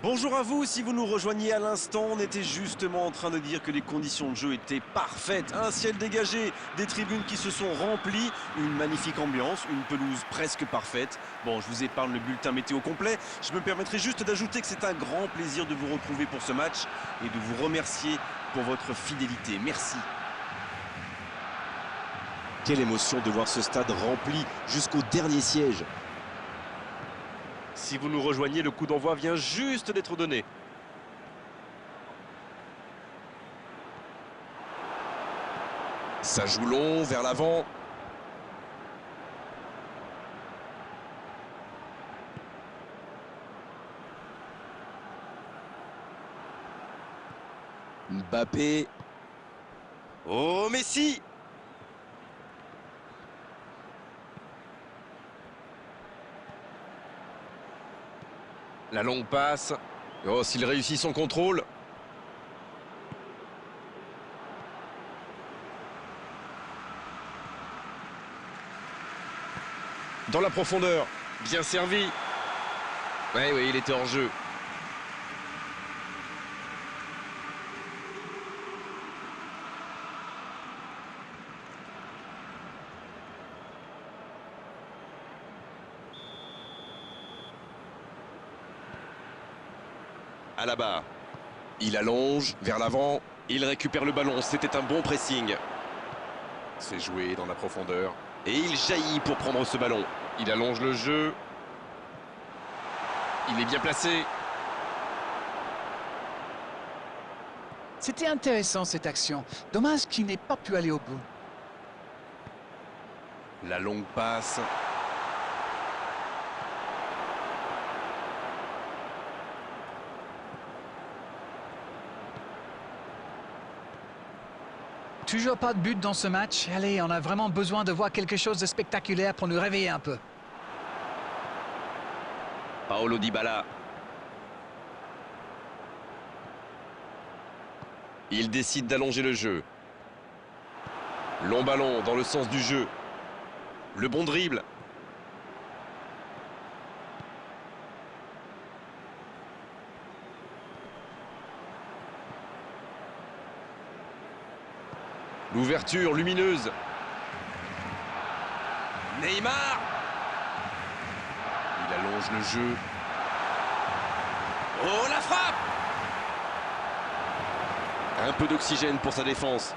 Bonjour à vous, si vous nous rejoignez à l'instant, on était justement en train de dire que les conditions de jeu étaient parfaites. Un ciel dégagé, des tribunes qui se sont remplies, une magnifique ambiance, une pelouse presque parfaite. Bon, je vous épargne le bulletin météo complet, je me permettrai juste d'ajouter que c'est un grand plaisir de vous retrouver pour ce match et de vous remercier pour votre fidélité. Merci. Quelle émotion de voir ce stade rempli jusqu'au dernier siège. Si vous nous rejoignez, le coup d'envoi vient juste d'être donné. Ça joue long, vers l'avant. Mbappé. Oh, Messi! La longue passe. Oh, s'il réussit son contrôle. Dans la profondeur. Bien servi. Oui, il était hors jeu. À la barre. Il allonge vers l'avant. Il récupère le ballon. C'était un bon pressing. C'est joué dans la profondeur. Et il jaillit pour prendre ce ballon. Il allonge le jeu. Il est bien placé. C'était intéressant cette action. Dommage qu'il n'ait pas pu aller au bout. La longue passe. Toujours pas de but dans ce match. Allez, on a vraiment besoin de voir quelque chose de spectaculaire pour nous réveiller un peu. Paolo Dybala. Il décide d'allonger le jeu. Long ballon dans le sens du jeu. Le bon dribble. L'ouverture lumineuse. Neymar. Il allonge le jeu. Oh, la frappe! Un peu d'oxygène pour sa défense.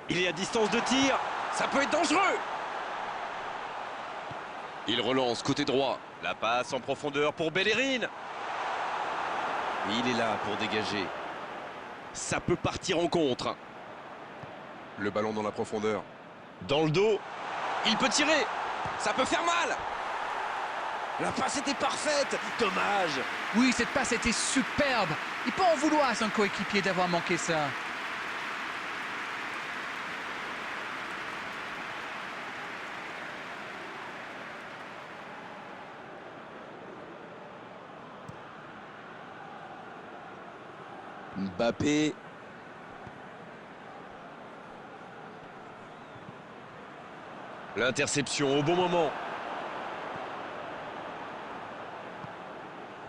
Il est à distance de tir. Ça peut être dangereux. Il relance côté droit. La passe en profondeur pour Bellerin. Il est là pour dégager. Ça peut partir en contre. Le ballon dans la profondeur. Dans le dos. Il peut tirer. Ça peut faire mal. La passe était parfaite. Dommage. Oui, cette passe était superbe. Il peut en vouloir à son coéquipier d'avoir manqué ça. Mbappé. L'interception au bon moment.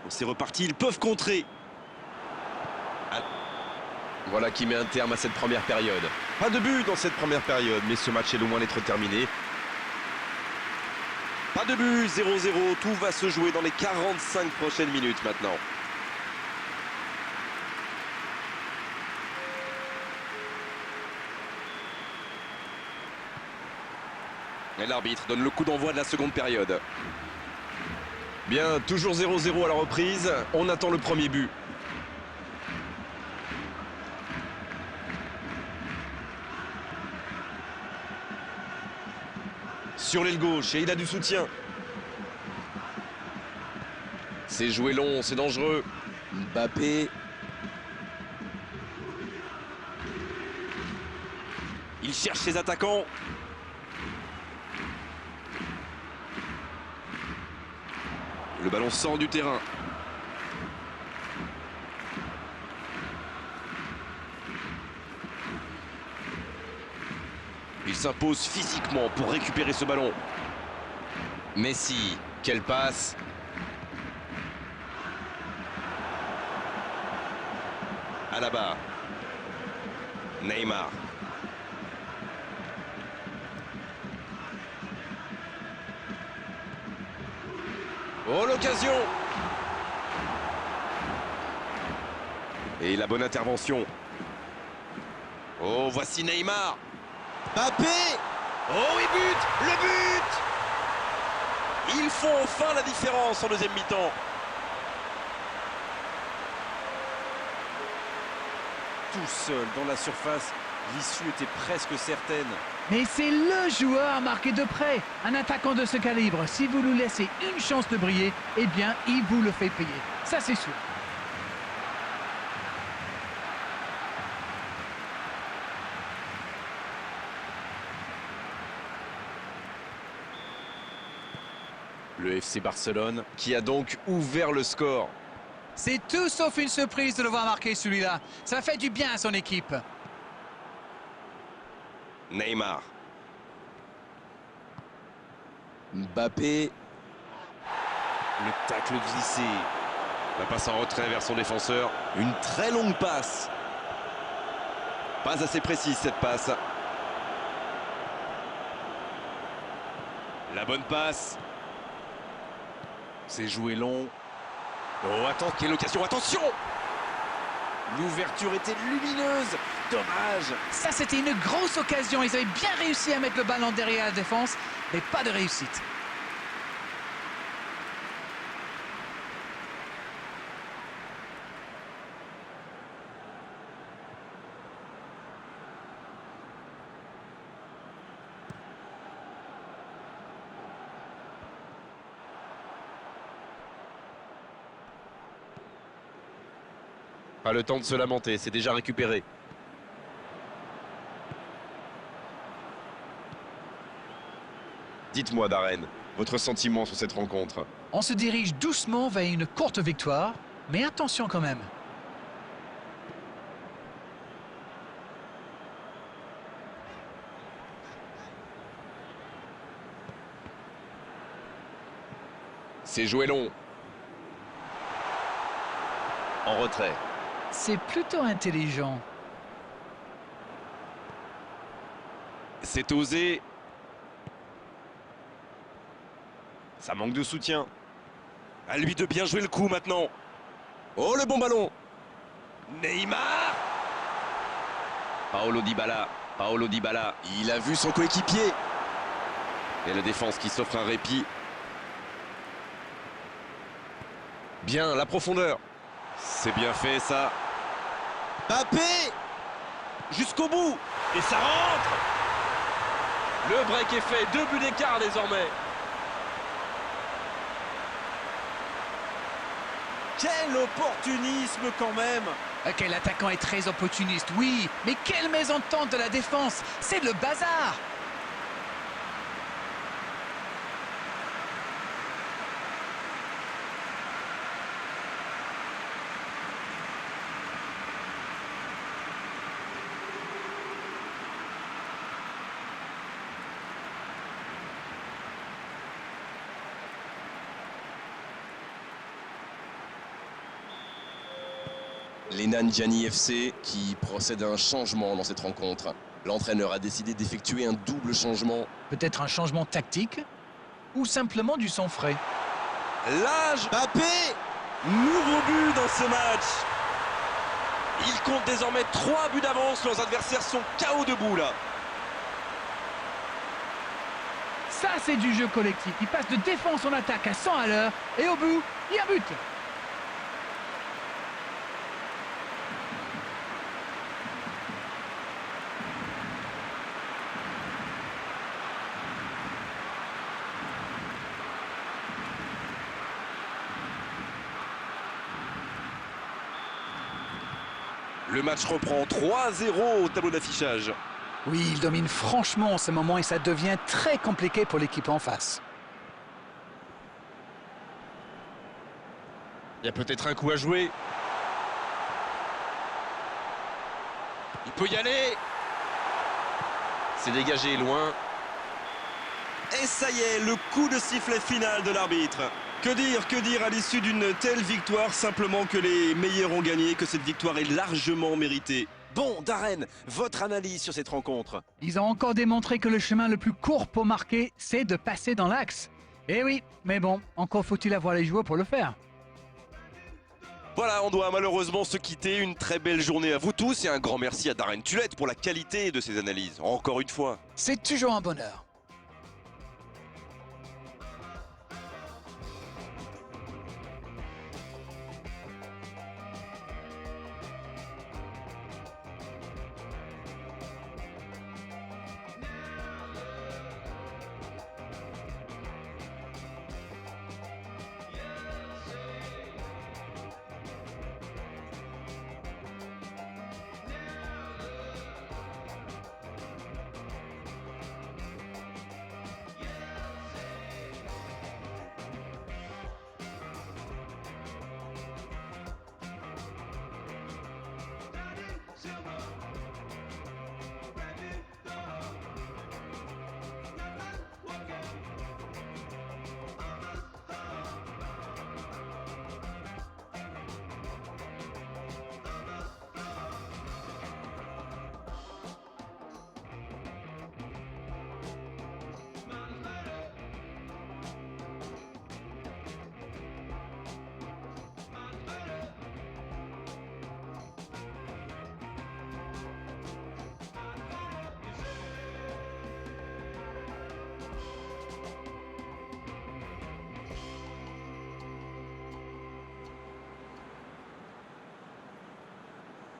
C'est reparti, ils peuvent contrer. Voilà qui met un terme à cette première période. Pas de but dans cette première période, mais ce match est loin d'être terminé. Pas de but, 0-0, tout va se jouer dans les 45 prochaines minutes maintenant. Et l'arbitre donne le coup d'envoi de la seconde période. Bien, toujours 0-0 à la reprise. On attend le premier but. Sur l'aile gauche, et il a du soutien. C'est joué long, c'est dangereux. Mbappé. Il cherche ses attaquants. Le ballon sort du terrain. Il s'impose physiquement pour récupérer ce ballon. Messi, quelle passe. Alaba. Neymar. Oh, l'occasion! Et la bonne intervention. Oh, voici Neymar. Mbappé! Oh oui, but! Le but! Ils font enfin la différence en deuxième mi-temps. Tout seul dans la surface, l'issue était presque certaine. Mais c'est le joueur à marquer de près. Un attaquant de ce calibre, si vous lui laissez une chance de briller, eh bien, il vous le fait payer. Ça, c'est sûr. Le FC Barcelone qui a donc ouvert le score. C'est tout sauf une surprise de le voir marquer celui-là. Ça fait du bien à son équipe. Neymar. Mbappé. Le tacle glissé. La passe en retrait vers son défenseur. Une très longue passe. Pas assez précise cette passe. La bonne passe. C'est joué long. Oh, attends, quelle occasion, attention! L'ouverture était lumineuse. Dommage. Ça, c'était une grosse occasion. Ils avaient bien réussi à mettre le ballon derrière la défense, mais pas de réussite. Pas le temps de se lamenter, c'est déjà récupéré. Dites-moi, Darren, votre sentiment sur cette rencontre? On se dirige doucement vers une courte victoire, mais attention quand même. C'est joué long. En retrait. C'est plutôt intelligent. C'est osé. Ça manque de soutien. À lui de bien jouer le coup maintenant. Oh, le bon ballon. Neymar. Paolo Dybala. Paolo Dybala. Il a vu son coéquipier. Et la défense qui s'offre un répit. Bien, la profondeur. C'est bien fait, ça. Mbappé! Jusqu'au bout. Et ça rentre. Le break est fait. 2 buts d'écart désormais. Quel opportunisme quand même. Ok, l'attaquant est très opportuniste, oui, mais quelle mésentente de la défense. C'est le bazar. L'Henan Gianni FC qui procède à un changement dans cette rencontre. L'entraîneur a décidé d'effectuer un double changement. Peut-être un changement tactique ou simplement du sang frais. L'âge. Mbappé. Nouveau but dans ce match. Il compte désormais 3 buts d'avance. Leurs adversaires sont KO debout là. Ça, c'est du jeu collectif. Il passe de défense en attaque à 100 à l'heure et au bout, il y a but. Le match reprend 3-0 au tableau d'affichage. Oui, il domine franchement en ce moment et ça devient très compliqué pour l'équipe en face. Il y a peut-être un coup à jouer. Il peut y aller. C'est dégagé loin. Et ça y est, le coup de sifflet final de l'arbitre. Que dire à l'issue d'une telle victoire? Simplement que les meilleurs ont gagné, que cette victoire est largement méritée. Bon, Darren, votre analyse sur cette rencontre? Ils ont encore démontré que le chemin le plus court pour marquer, c'est de passer dans l'axe. Eh oui, mais bon, encore faut-il avoir les joueurs pour le faire. Voilà, on doit malheureusement se quitter. Une très belle journée à vous tous et un grand merci à Darren Tulette pour la qualité de ses analyses. Encore une fois. C'est toujours un bonheur.